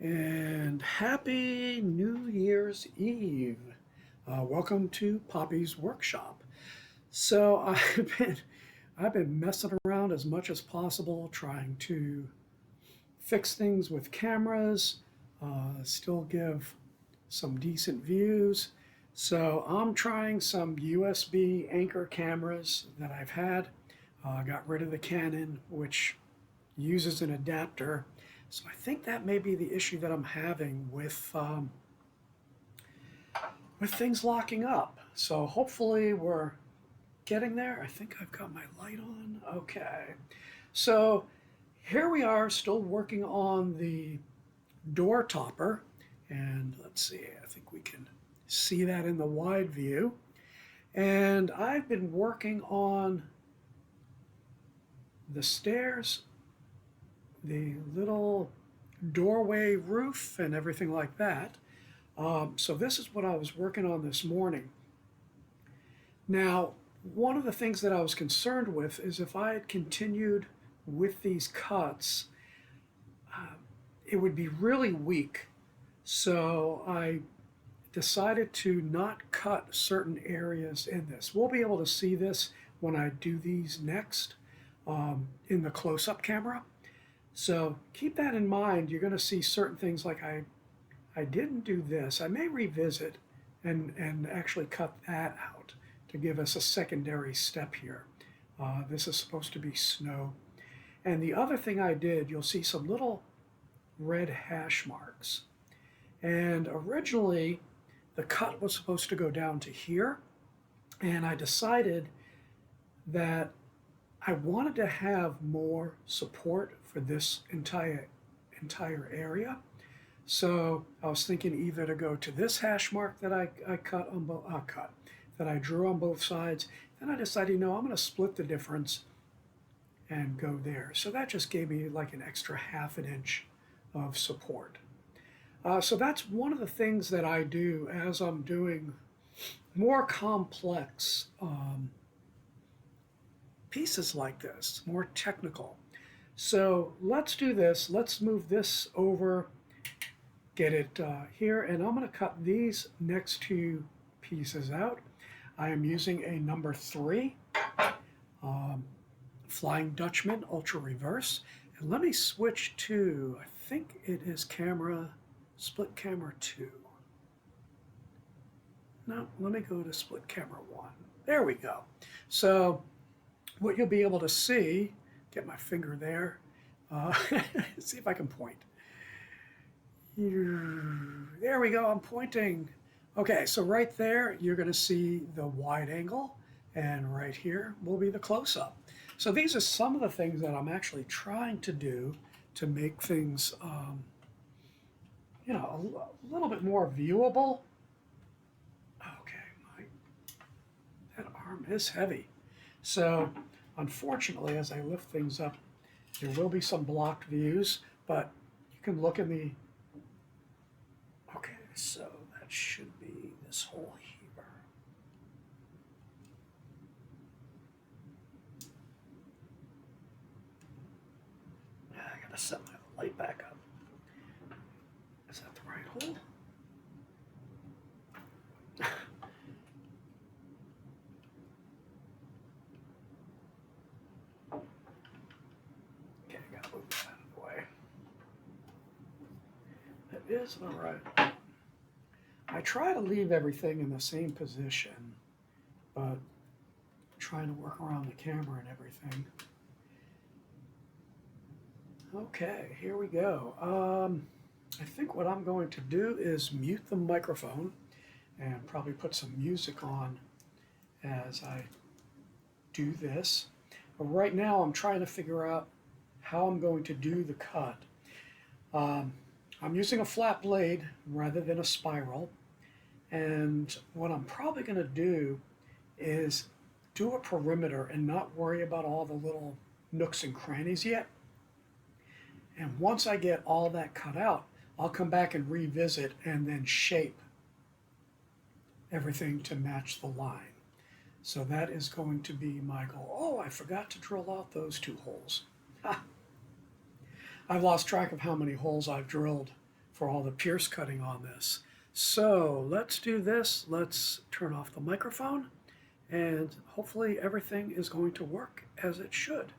And happy New Year's Eve. Welcome to Poppy's Workshop. So I've been messing around as much as possible, trying to fix things with cameras, still give some decent views. So I'm trying some USB anchor cameras that I've had. Got rid of the Canon, which uses an adapter. So I think that may be the issue that I'm having with things locking up. So hopefully we're getting there. I think I've got my light on. Okay. So here we are, still working on the door topper. And let's see, I think we can see that in the wide view. And I've been working on the stairs, the little doorway roof, and everything like that. So this is what I was working on this morning. Now, one of the things that I was concerned with is if I had continued with these cuts, it would be really weak. So I decided to not cut certain areas in this. We'll be able to see this when I do these next in the close-up camera. So keep that in mind. You're going to see certain things like I didn't do this. I may revisit and actually cut that out to give us a secondary step here. This is supposed to be snow. And the other thing I did, you'll see some little red hash marks. And originally, the cut was supposed to go down to here. And I decided that I wanted to have more support for this entire area. So I was thinking either to go to this hash mark that I cut on that I drew on both sides. Then I decided, I'm going to split the difference and go there. So that just gave me like an extra ½ inch of support. So that's one of the things that I do as I'm doing more complex pieces like this, more technical. So let's do this. Let's move this over, get it here, and I'm going to cut these next two pieces out. I am using a number 3 Flying Dutchman Ultra Reverse. And let me switch to, I think it is split camera 2. No, let me go to split camera 1. There we go. So what you'll be able to see, get my finger there, see if I can point. There we go, I'm pointing. Okay, so right there, you're going to see the wide angle, and right here will be the close-up. So these are some of the things that I'm actually trying to do to make things, a little bit more viewable. Okay, that arm is heavy. So unfortunately, as I lift things up, there will be some blocked views, but you can look in the, okay, so that should be this hole here. I gotta set my light back up. Is that the right hole? Okay, I gotta move that out of the way. That is all right. I try to leave everything in the same position, but trying to work around the camera and everything. Okay, here we go. I think what I'm going to do is mute the microphone and probably put some music on as I do this. But right now I'm trying to figure out how I'm going to do the cut. I'm using a flat blade rather than a spiral. And what I'm probably going to do is do a perimeter and not worry about all the little nooks and crannies yet. And once I get all that cut out, I'll come back and revisit and then shape everything to match the line. So that is going to be my goal. Oh, I forgot to drill out those 2 holes. I've lost track of how many holes I've drilled for all the pierce cutting on this. So let's do this. Let's turn off the microphone, and hopefully everything is going to work as it should.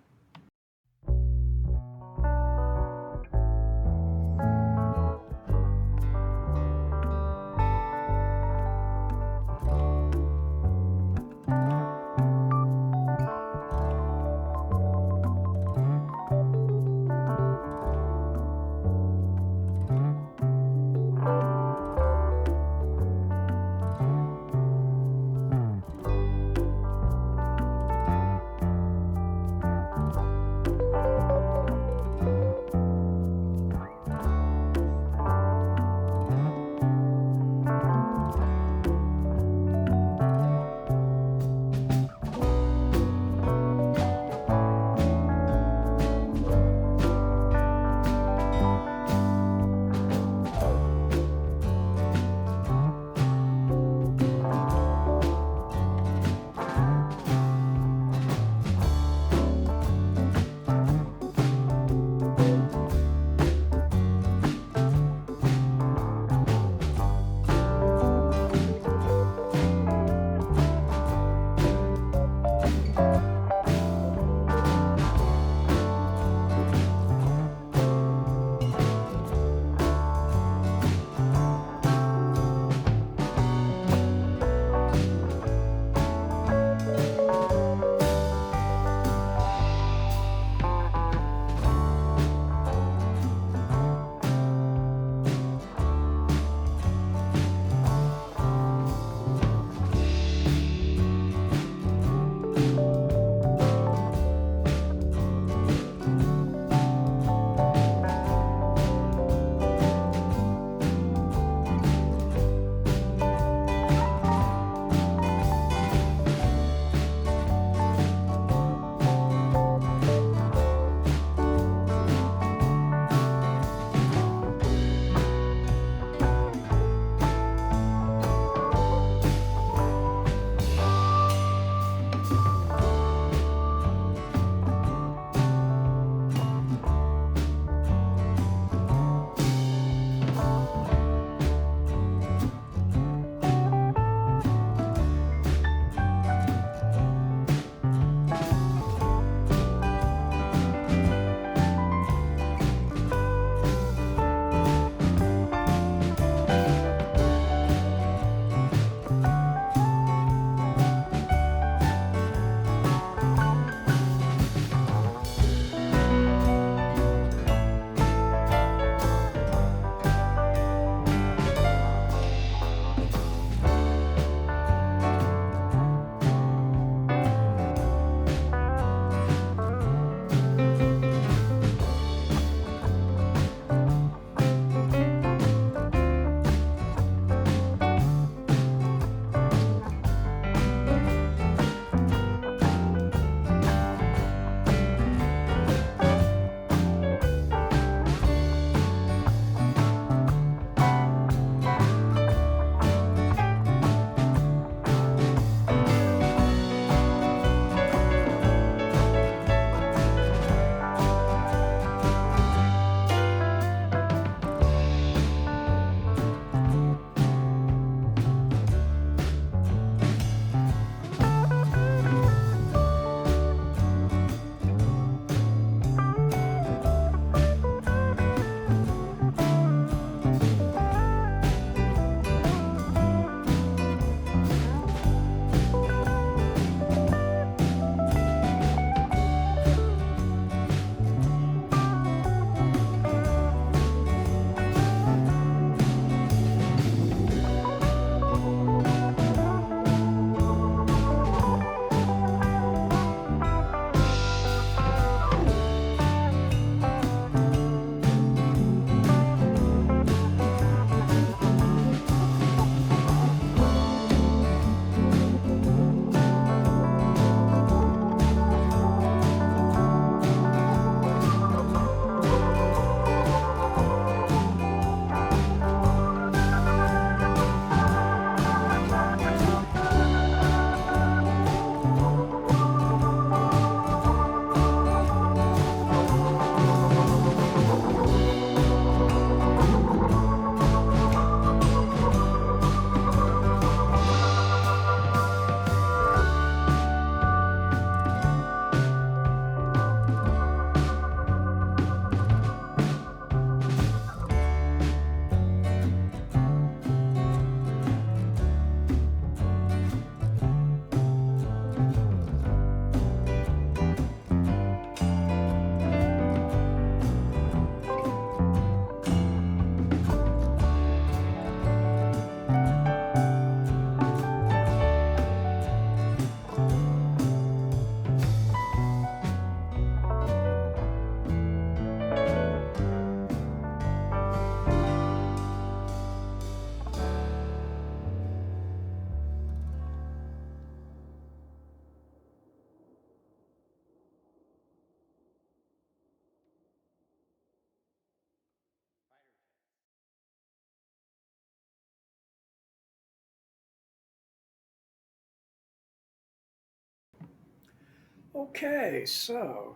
Okay, so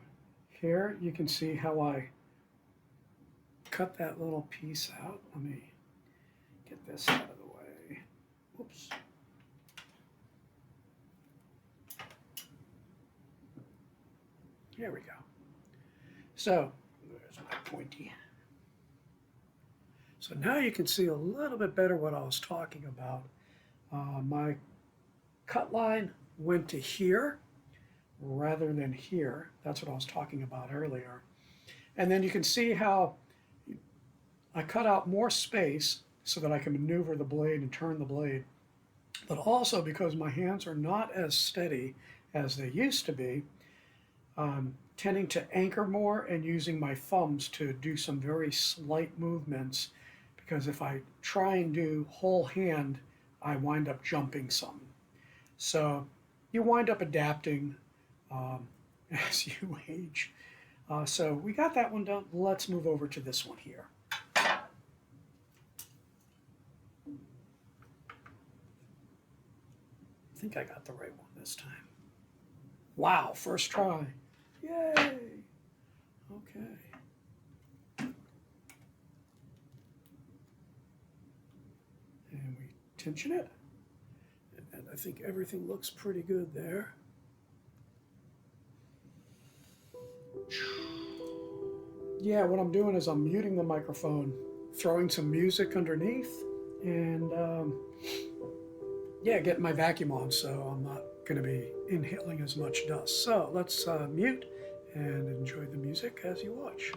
here you can see how I cut that little piece out. Let me get this out of the way. Oops. There we go. So there's my pointy. So now you can see a little bit better what I was talking about. My cut line went to here rather than here. That's what I was talking about earlier. And then you can see how I cut out more space so that I can maneuver the blade and turn the blade. But also because my hands are not as steady as they used to be, tending to anchor more and using my thumbs to do some very slight movements, because if I try and do whole hand, I wind up jumping some. So you wind up adapting as you age. So we got that one done. Let's move over to this one here. I think I got the right one this time. Wow, first try. Yay! Okay. And we tension it. And I think everything looks pretty good there. Yeah, what I'm doing is I'm muting the microphone, throwing some music underneath, and yeah, getting my vacuum on so I'm not going to be inhaling as much dust. So let's mute and enjoy the music as you watch.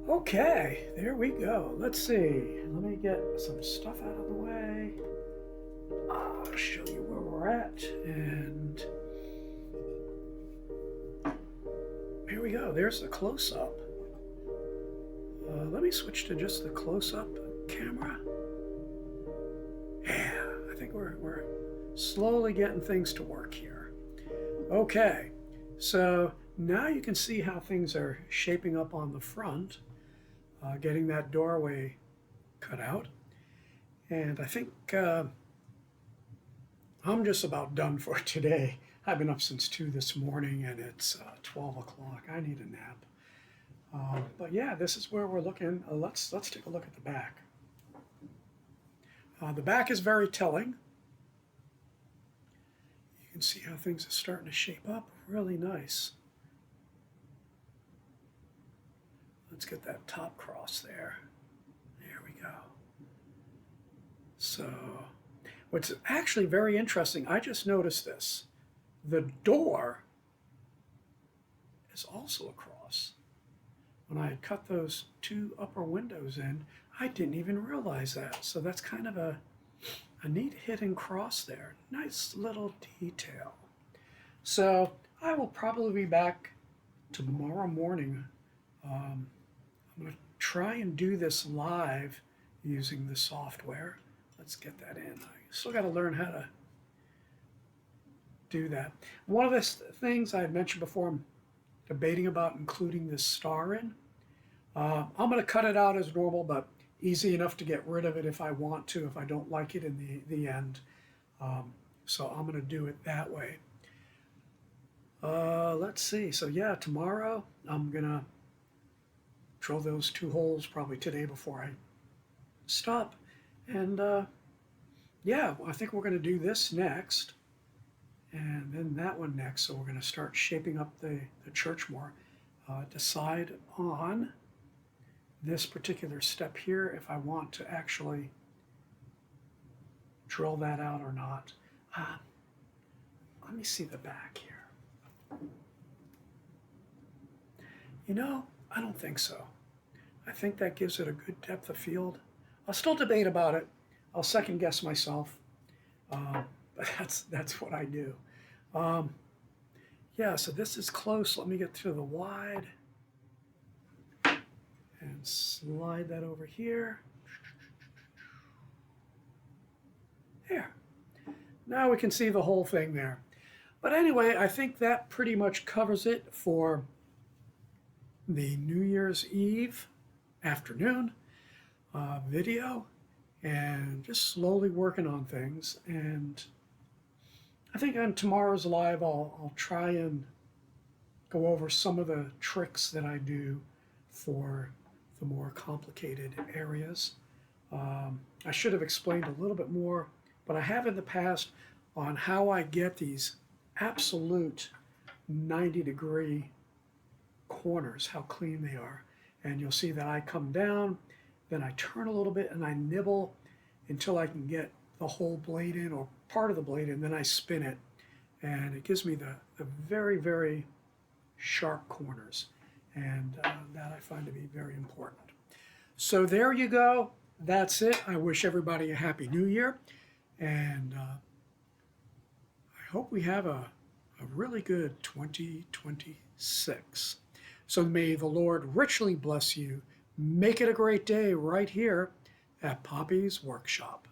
Okay, there we go. Let's see. Let me get some stuff out of the way. I'll show you where we're at. And here we go. There's the close-up. Let me switch to just the close-up camera. Yeah, I think we're slowly getting things to work here. Okay, so now you can see how things are shaping up on the front, getting that doorway cut out. And I think I'm just about done for today. I've been up since 2 this morning and it's 12 o'clock. I need a nap. But yeah, this is where we're looking. Let's take a look at the back. The back is very telling. You can see how things are starting to shape up. Really nice. Let's get that top cross there. There we go. So, what's actually very interesting, I just noticed this. The door is also a cross. When I had cut those 2 upper windows in, I didn't even realize that. So that's kind of a neat hidden cross there. Nice little detail. So I will probably be back tomorrow morning. I'm going to try and do this live using the software. Let's get that in. I still got to learn how to do that. One of the things I had mentioned before, I'm debating about including this star in. I'm going to cut it out as normal, but easy enough to get rid of it if I want to, if I don't like it in the end. So I'm going to do it that way. Let's see. So yeah, tomorrow I'm going to drill those 2 holes probably today before I stop. And yeah, I think we're going to do this next. And then that one next. So we're going to start shaping up the church more. Decide on this particular step here if I want to actually drill that out or not. Let me see the back here. You know, I don't think so. I think that gives it a good depth of field. I'll still debate about it. I'll second guess myself. But that's what I do. Yeah, so this is close. Let me get to the wide and slide that over here. There. Now we can see the whole thing there. But anyway, I think that pretty much covers it for the New Year's Eve afternoon video, and just slowly working on things. And I think on tomorrow's live, I'll try and go over some of the tricks that I do for the more complicated areas. I should have explained a little bit more, but I have in the past on how I get these absolute 90-degree corners, how clean they are. And you'll see that I come down, then I turn a little bit and I nibble until I can get the whole blade in or part of the blade in, then I spin it. And it gives me the very, very sharp corners. And that I find to be very important. So there you go. That's it. I wish everybody a Happy New Year. And I hope we have a really good 2026. So may the Lord richly bless you. Make it a great day right here at Poppy's Workshop.